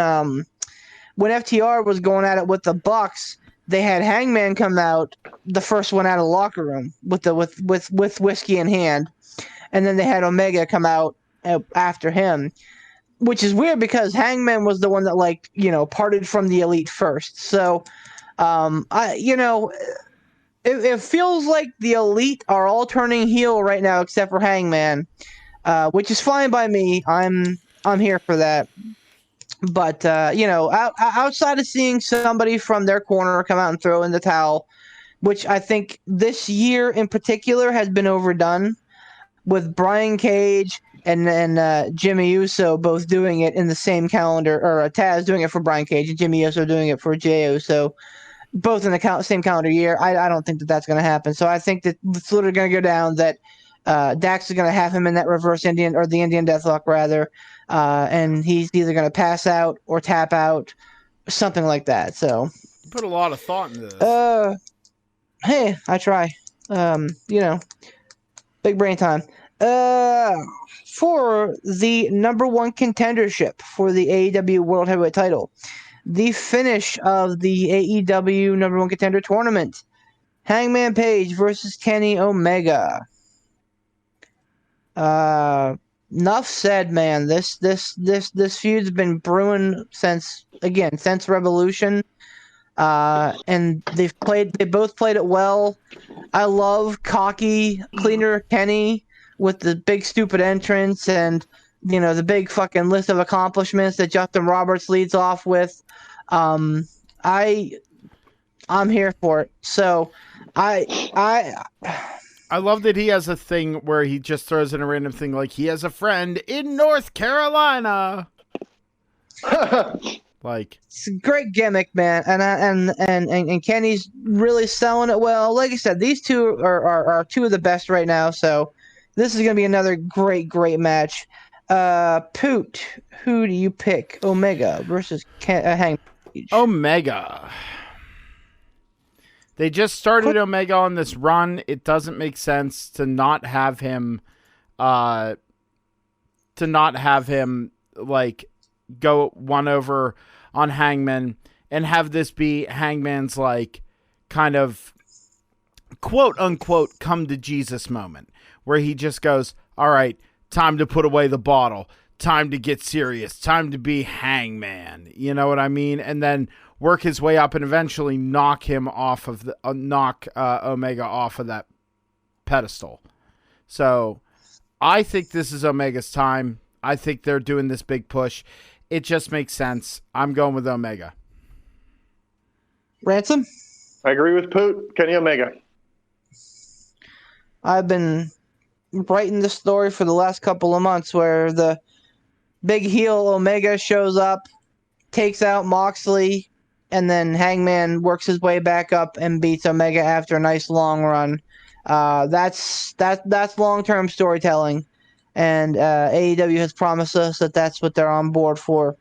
FTR was going at it with the Bucks. They had Hangman come out, the first one out of the locker room with whiskey in hand, and then they had Omega come out after him, which is weird because Hangman was the one that parted from the Elite first. So It feels like the Elite are all turning heel right now, except for Hangman, which is fine by me. I'm here for that. But outside of seeing somebody from their corner come out and throw in the towel, which I think this year in particular has been overdone, with Brian Cage and Jimmy Uso both doing it in the same calendar, or Taz doing it for Brian Cage and Jimmy Uso doing it for Jey Uso, both in the same calendar year. I don't think that that's going to happen. So I think that it's literally going to go down that Dax is going to have him in that reverse Indian, or the Indian Deathlock rather, and he's either going to pass out or tap out, something like that. So You put a lot of thought into this. Hey, I try. Big brain time. For the number one contendership for the AEW World Heavyweight title, the finish of the AEW number one contender tournament, Hangman Page versus Kenny Omega. Enough said, man. This feud's been brewing since Revolution. And they both played it well. I love cocky, cleaner Kenny with the big stupid entrance and the big fucking list of accomplishments that Justin Roberts leads off with. I'm here for it. So I love that he has a thing where he just throws in a random thing like he has a friend in North Carolina. Like, it's a great gimmick, man, and Kenny's really selling it well. Like I said, these two are two of the best right now. So this is gonna be another great match. Poot, who do you pick? Omega versus Hangman Page. Omega. They just started Omega on this run. It doesn't make sense to not have him like go one over on Hangman and have this be Hangman's like kind of quote unquote come to Jesus moment where he just goes, all right, time to put away the bottle, time to get serious, time to be Hangman. You know what I mean? And then work his way up and eventually knock Omega off of that pedestal. So I think this is Omega's time. I think they're doing this big push. It just makes sense. I'm going with Omega. Ransom? I agree with Poot. Kenny Omega. I've been writing the story for the last couple of months where the big heel Omega shows up, takes out Moxley, and then Hangman works his way back up and beats Omega after a nice long run. That's long-term storytelling. And AEW has promised us that that's what they're on board for.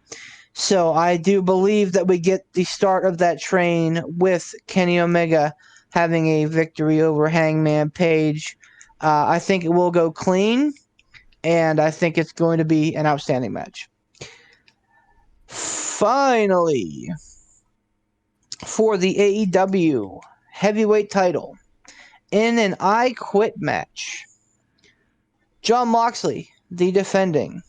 So I do believe that we get the start of that train with Kenny Omega having a victory over Hangman Page. I think it will go clean, and I think it's going to be an outstanding match. Finally, for the AEW Heavyweight title, in an I Quit match, Jon Moxley, the defending.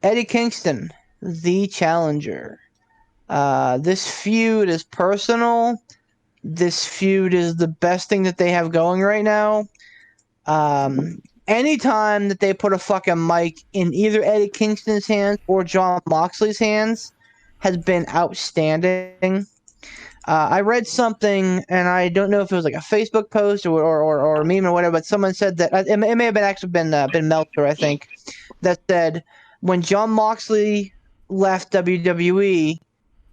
Eddie Kingston, the challenger. This feud is personal. This feud is the best thing that they have going right now. Anytime that they put a fucking mic in either Eddie Kingston's hands or Jon Moxley's hands has been outstanding. I read something, and I don't know if it was like a Facebook post or a meme or whatever, but someone said that it may have been Meltzer, I think, that said when Jon Moxley left WWE,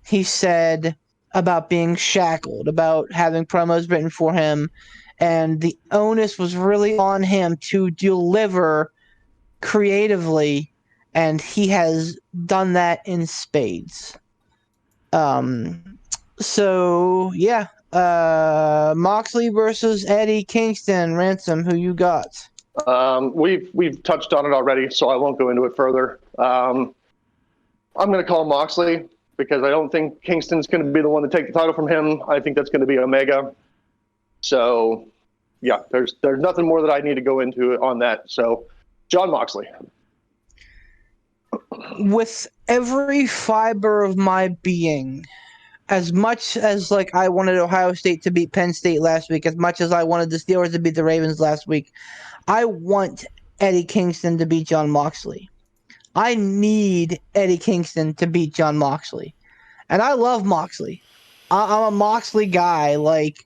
he said about being shackled, about having promos written for him, and the onus was really on him to deliver creatively, and he has done that in spades. So, yeah, Moxley versus Eddie Kingston. Ransom, who you got? We've touched on it already, so I won't go into it further. I'm going to call Moxley because I don't think Kingston's going to be the one to take the title from him. I think that's going to be Omega. So, yeah, there's nothing more that I need to go into on that. So, Jon Moxley. With every fiber of my being, as much as like I wanted Ohio State to beat Penn State last week, as much as I wanted the Steelers to beat the Ravens last week, I want Eddie Kingston to beat Jon Moxley. I need Eddie Kingston to beat Jon Moxley. And I love Moxley. I'm a Moxley guy. Like,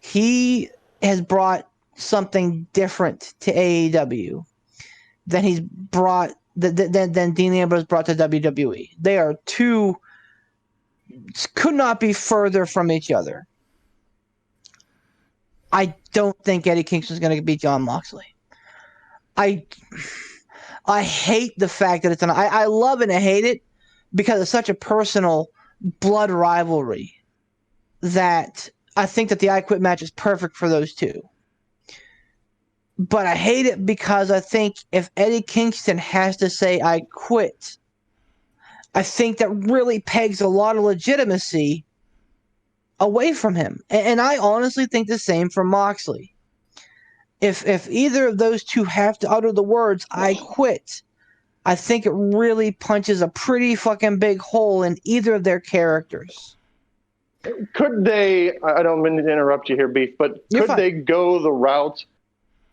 he has brought something different to AEW than he's brought than Dean Ambrose brought to WWE. They are two could not be further from each other. I don't think Eddie Kingston's going to beat Jon Moxley. I hate the fact that I love it and I hate it because it's such a personal blood rivalry that I think that the I Quit match is perfect for those two. But I hate it because I think if Eddie Kingston has to say I quit, I think that really pegs a lot of legitimacy away from him. And I honestly think the same for Moxley. If either of those two have to utter the words I quit, I think it really punches a pretty fucking big hole in either of their characters. Could they, I don't mean to interrupt you here, Beef, but could they go the route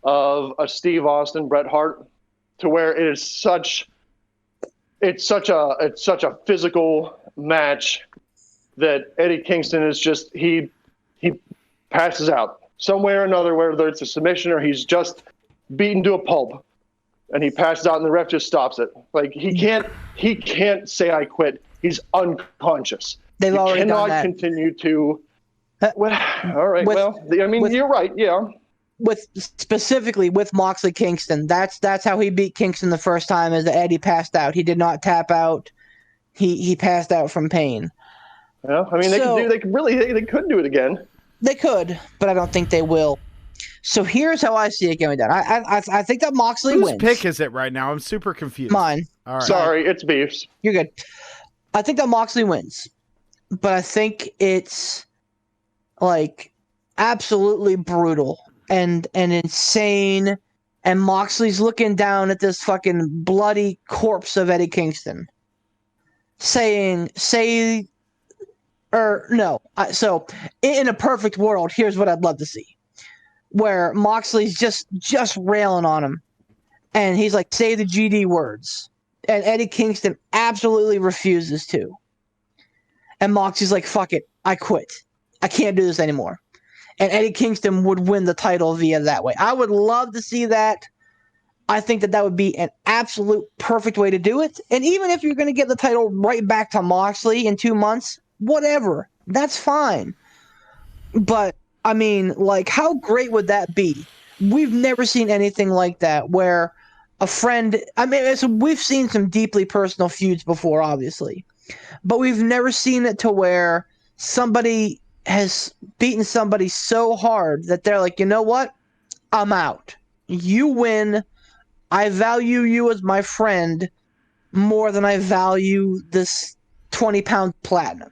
of a Steve Austin, Bret Hart, to where it is such a physical match that Eddie Kingston is just, he passes out somewhere or another, whether it's a submission or he's just beaten to a pulp and he passes out and the ref just stops it. Like, he can't say I quit. He's unconscious. They've already done that. Cannot continue to, well, all right, you're right, yeah. Specifically with Moxley Kingston, that's how he beat Kingston the first time, is that Eddie passed out. He did not tap out. He passed out from pain. Yeah, I mean, they could do it again. They could, but I don't think they will. So here's how I see it going down. I think that Moxley wins. Whose pick is it right now? I'm super confused. Mine. All right. Sorry, it's Beef's. You're good. I think that Moxley wins, but I think it's like absolutely brutal and insane. And Moxley's looking down at this fucking bloody corpse of Eddie Kingston, so in a perfect world, here's what I'd love to see, where Moxley's just railing on him, and he's like, say the GD words, and Eddie Kingston absolutely refuses to, and Moxley's like, fuck it, I quit, I can't do this anymore, and Eddie Kingston would win the title via that way. I would love to see that. I think that would be an absolute perfect way to do it. And even if you're going to get the title right back to Moxley in 2 months, whatever, that's fine. But, I mean, like, how great would that be? We've never seen anything like that where a friend, I mean, so we've seen some deeply personal feuds before, obviously, but we've never seen it to where somebody has beaten somebody so hard that they're like, you know what? I'm out. You win. I value you as my friend more than I value this 20-pound platinum.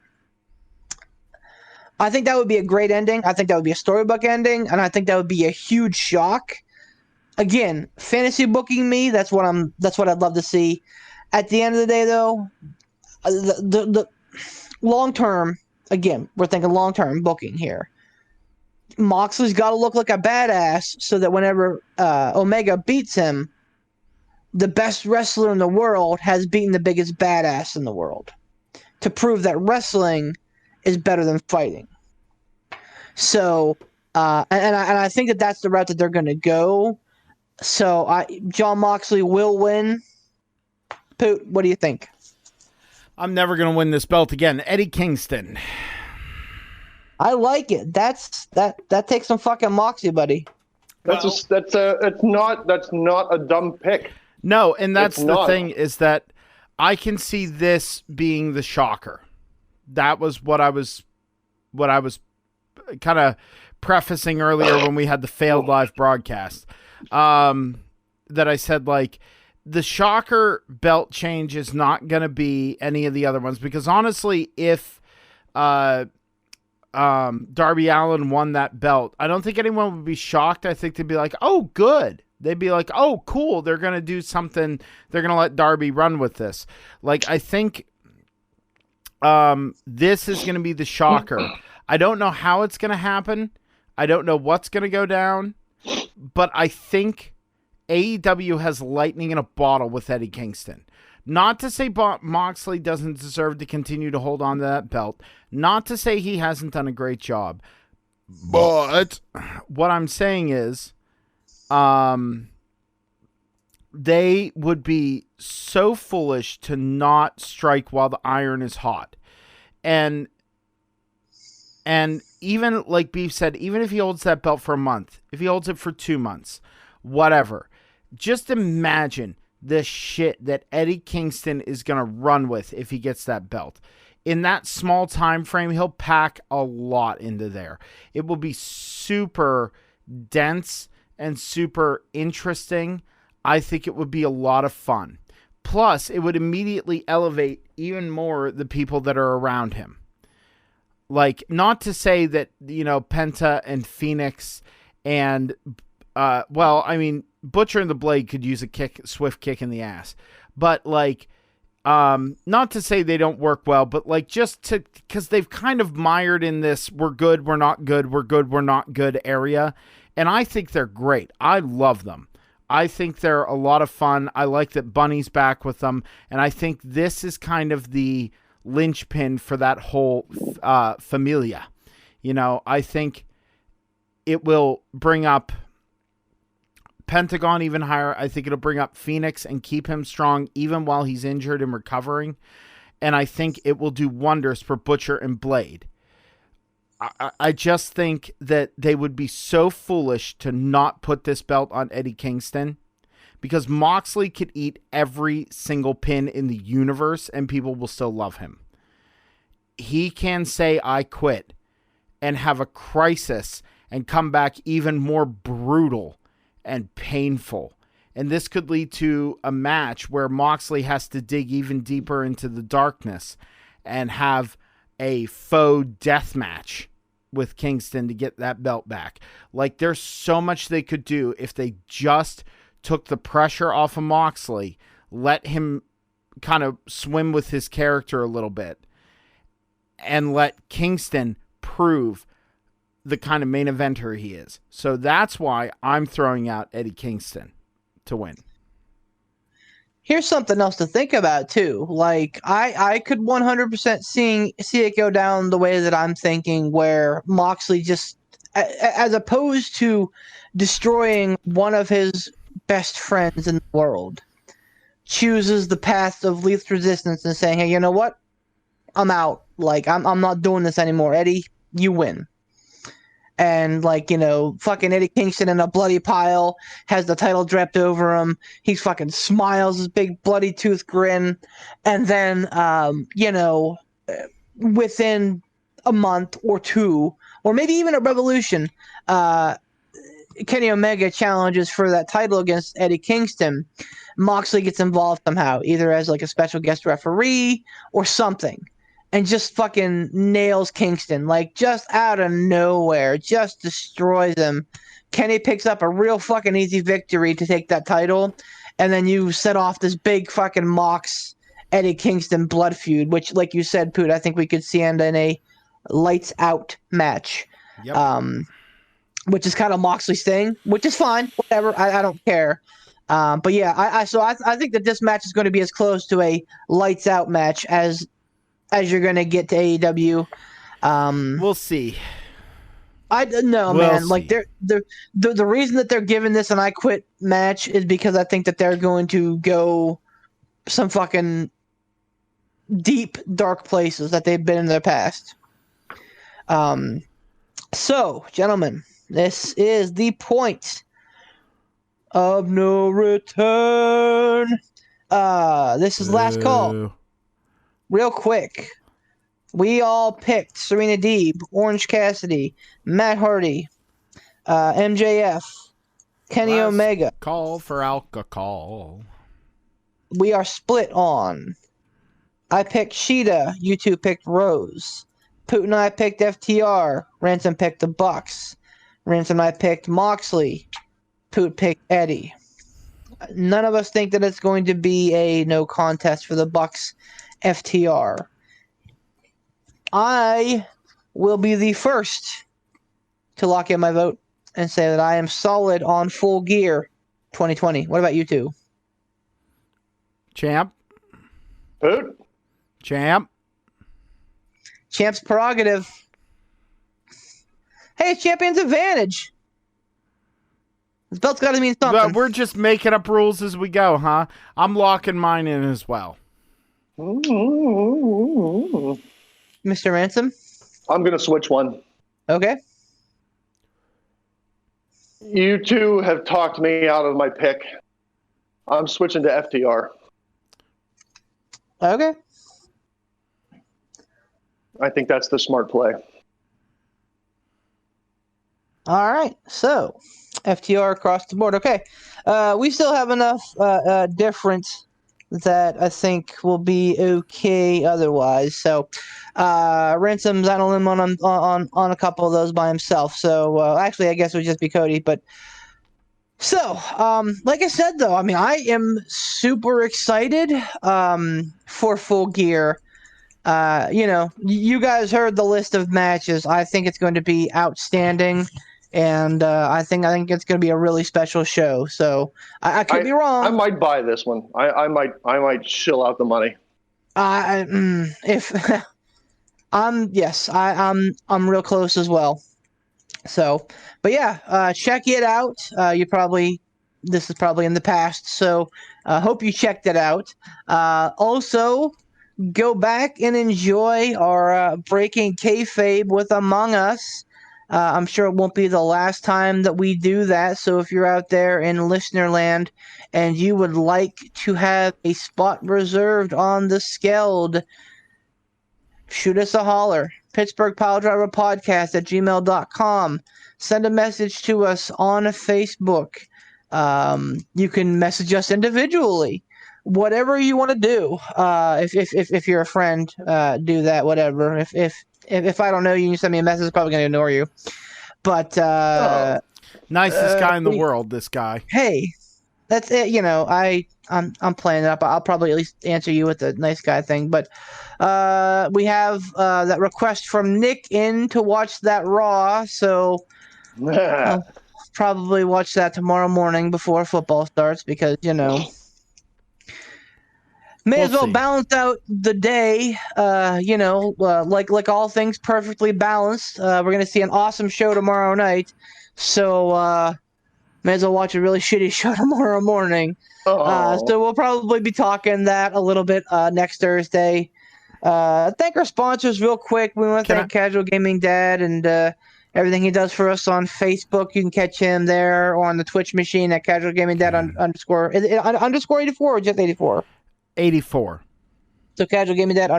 I think that would be a great ending. I think that would be a storybook ending, and I think that would be a huge shock. Again, fantasy booking me, that's what I'd love to see. At the end of the day, though, the long term, again, we're thinking long term booking here. Moxley's got to look like a badass so that whenever Omega beats him, the best wrestler in the world has beaten the biggest badass in the world to prove that wrestling is better than fighting. So, and I think that that's the route that they're going to go. So, Jon Moxley will win. Poot, what do you think? I'm never going to win this belt again. Eddie Kingston. I like it. That takes some fucking moxie, buddy. That's not a dumb pick. No, and that's the thing, is that I can see this being the shocker. That was what I was kind of prefacing earlier when we had the failed live broadcast. That I said, like, the shocker belt change is not going to be any of the other ones, because honestly, if Darby Allin won that belt, I don't think anyone would be shocked. I think they'd be like, oh, good. They'd be like, oh, cool. They're going to do something. They're going to let Darby run with this. Like, I think this is going to be the shocker. I don't know how it's going to happen. I don't know what's going to go down, but I think AEW has lightning in a bottle with Eddie Kingston. Not to say Moxley doesn't deserve to continue to hold on to that belt. Not to say he hasn't done a great job. But what I'm saying is, they would be so foolish to not strike while the iron is hot. And even like Beef said, even if he holds that belt for a month, if he holds it for 2 months, whatever, just imagine the shit that Eddie Kingston is going to run with if he gets that belt. In that small time frame, he'll pack a lot into there. It will be super dense and super interesting. I think it would be a lot of fun. Plus, it would immediately elevate even more the people that are around him. Like, not to say that, Penta and Phoenix and, Butcher and the Blade could use a swift kick in the ass. But, not to say they don't work well, but, because they've kind of mired in this, we're good, we're not good, we're good, we're not good area. And I think they're great. I love them. I think they're a lot of fun. I like that Bunny's back with them. And I think this is kind of the linchpin for that whole familia. I think it will bring up Pentagon even higher. I think it'll bring up Phoenix and keep him strong even while he's injured and recovering. And I think it will do wonders for Butcher and Blade. I just think that they would be so foolish to not put this belt on Eddie Kingston, because Moxley could eat every single pin in the universe and people will still love him. He can say, I quit, and have a crisis and come back even more brutal and painful. And this could lead to a match where Moxley has to dig even deeper into the darkness and have a faux death match with Kingston to get that belt back. There's so much they could do if they just took the pressure off of Moxley, let him kind of swim with his character a little bit, and let Kingston prove the kind of main eventer he is. So that's why I'm throwing out Eddie Kingston to win. Here's something else to think about too. I could 100% see it go down the way that I'm thinking, where Moxley just, as opposed to destroying one of his best friends in the world, chooses the path of least resistance and saying, hey, you know what? I'm out. I'm not doing this anymore. Eddie, you win. And, fucking Eddie Kingston in a bloody pile, has the title draped over him. He fucking smiles, his big bloody tooth grin. And then, within a month or two, or maybe even a Revolution, Kenny Omega challenges for that title against Eddie Kingston. Moxley gets involved somehow, either as a special guest referee or something, and just fucking nails Kingston, just out of nowhere, just destroys him. Kenny picks up a real fucking easy victory to take that title, and then you set off this big fucking Mox Eddie Kingston blood feud, which, like you said, Poot, I think we could see end in a lights out match. Yep. Which is kind of Moxley's thing, which is fine, whatever. I don't care. But yeah, I think that this match is going to be as close to a lights out match as you're going to get to AEW. We'll see. Man. The reason that they're giving this an I Quit match is because I think that they're going to go some fucking deep, dark places that they've been in their past. So, gentlemen, this is the point of no return. This is last call. Real quick, we all picked Serena Deeb, Orange Cassidy, Matt Hardy, MJF, Kenny Last Omega. Call for alcohol. We are split on. I picked Sheeta. You two picked Rose. Poot and I picked FTR. Ransom picked the Bucks. Ransom and I picked Moxley. Poot picked Eddie. None of us think that it's going to be a no contest for the Bucks FTR. I will be the first to lock in my vote and say that I am solid on Full Gear 2020. What about you two? Champ. Who? Champ. Champ's prerogative. Hey, it's champion's advantage. This belt's got to mean something. We're just making up rules as we go, huh? I'm locking mine in as well. Mr. Ransom? I'm going to switch one. Okay. You two have talked me out of my pick. I'm switching to FTR. Okay. I think that's the smart play. All right. So, FTR across the board. Okay. We still have enough difference that I think will be okay otherwise. So, Ransom's on a limb on a couple of those by himself. So, actually, I guess it would just be Cody. But so, like I said, though, I mean, I am super excited for Full Gear. You guys heard the list of matches. I think it's going to be outstanding. And I think it's going to be a really special show. So I could be wrong. I might buy this one. I might shill out the money. If I'm real close as well. So, but yeah, check it out. This is probably in the past. So hope you checked it out. Also, go back and enjoy our Breaking Kayfabe with Among Us. I'm sure it won't be the last time that we do that. So if you're out there in listener land and you would like to have a spot reserved on the Skeld, shoot us a holler. Pittsburgh Piledriver Podcast at gmail.com. Send a message to us on Facebook. You can message us individually. Whatever you want to do. If you're a friend, do that. Whatever. If I don't know you, you send me a message, I'm probably going to ignore you. But nicest guy in the world, this guy. Hey, that's it. I'm playing it up. I'll probably at least answer you with the nice guy thing. But we have that request from Nick in to watch that Raw. So I'll probably watch that tomorrow morning before football starts because, May as well balance out the day, like all things perfectly balanced. We're going to see an awesome show tomorrow night. So may as well watch a really shitty show tomorrow morning. So we'll probably be talking that a little bit next Thursday. Thank our sponsors real quick. We want to thank Casual Gaming Dad and everything he does for us on Facebook. You can catch him there or on the Twitch machine at Casual Gaming Dad underscore. Is it underscore 84 or just 84? 84. So Casual Gaming Dad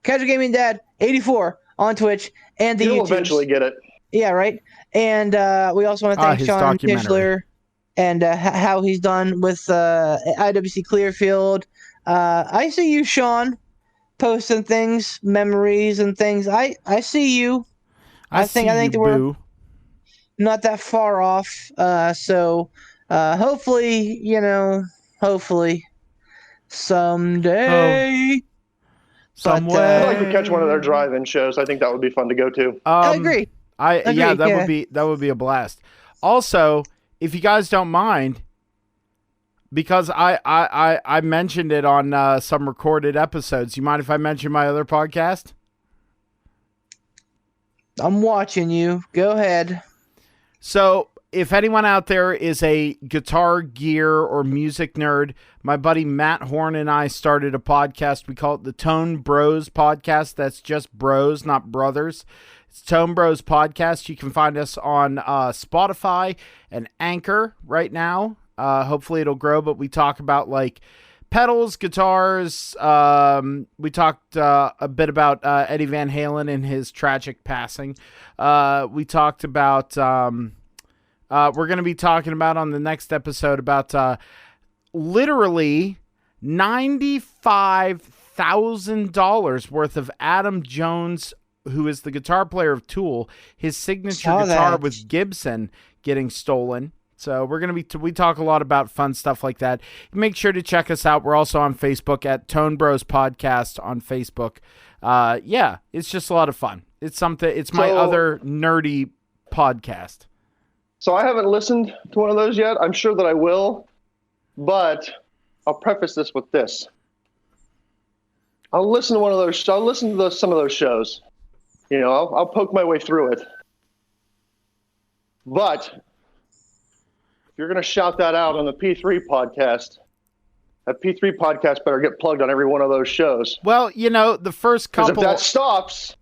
Casual Gaming Dad 84 on Twitch and the You'll YouTubes. eventually get it. Yeah, right. And we also want to thank Sean Tischler and how he's done with IWC Clearfield. I see you, Sean, posting things, memories and things. I see you. I think that we're not that far off. So hopefully, someday. Somewhere. I'd like to catch one of their drive-in shows. I think that would be fun to go to. I agree. That would be a blast. Also, if you guys don't mind, because I mentioned it on some recorded episodes. You mind if I mention my other podcast? I'm watching you. Go ahead. So, if anyone out there is a guitar gear or music nerd, my buddy Matt Horn and I started a podcast. We call it the Tone Bros Podcast. That's just bros, not brothers. It's Tone Bros Podcast. You can find us on Spotify and Anchor right now. Hopefully it'll grow, but we talk about like pedals, guitars. We talked a bit about Eddie Van Halen and his tragic passing. We talked about... we're going to be talking about on the next episode about literally $95,000 worth of Adam Jones, who is the guitar player of Tool, his signature guitar with Gibson getting stolen. So we're going to we talk a lot about fun stuff like that. Make sure to check us out. We're also on Facebook at Tone Bros Podcast on Facebook. yeah, it's just a lot of fun. It's something. It's my other nerdy podcast. So I haven't listened to one of those yet. I'm sure that I will, but I'll preface this with this. I'll listen to one of those. I'll listen to some of those shows. You know, I'll poke my way through it. But if you're going to shout that out on the P3 podcast, that P3 podcast better get plugged on every one of those shows. Well, you know, the first couple. Because if that stops,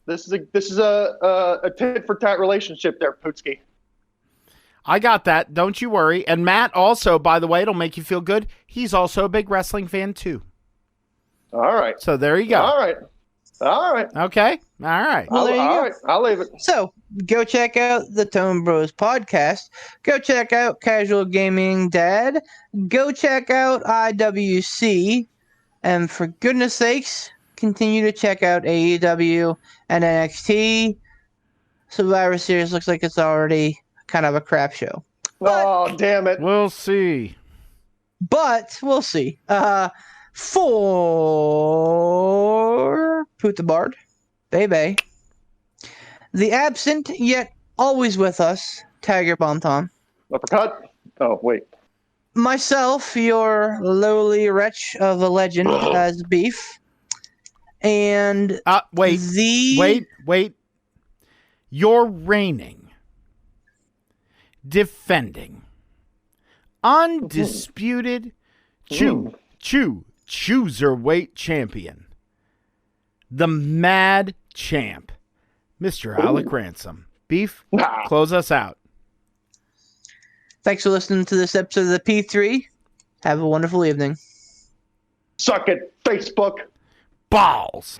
this is a tit for tat relationship there, Pootsky. I got that. Don't you worry. And Matt also, by the way, it'll make you feel good. He's also a big wrestling fan too. All right. So there you go. All right. Okay. All right. Well, there you go. Right. I'll leave it. So go check out the Tone Bros podcast. Go check out Casual Gaming Dad. Go check out IWC. And for goodness sakes, continue to check out AEW and NXT. Survivor Series looks like it's already kind of a crap show. Oh, damn it. We'll see. But we'll see. For Poot the Bard, Bebe, the absent yet always with us, Tiger Bonton. Uppercut? Oh, wait. Myself, your lowly wretch of a legend as Beef. And wait. You're reigning, defending, undisputed Chooserweight Champion, the Mad Champ, Mr. Alec Ransom. Beef, close us out. Thanks for listening to this episode of the P3. Have a wonderful evening. Suck it, Facebook. Balls.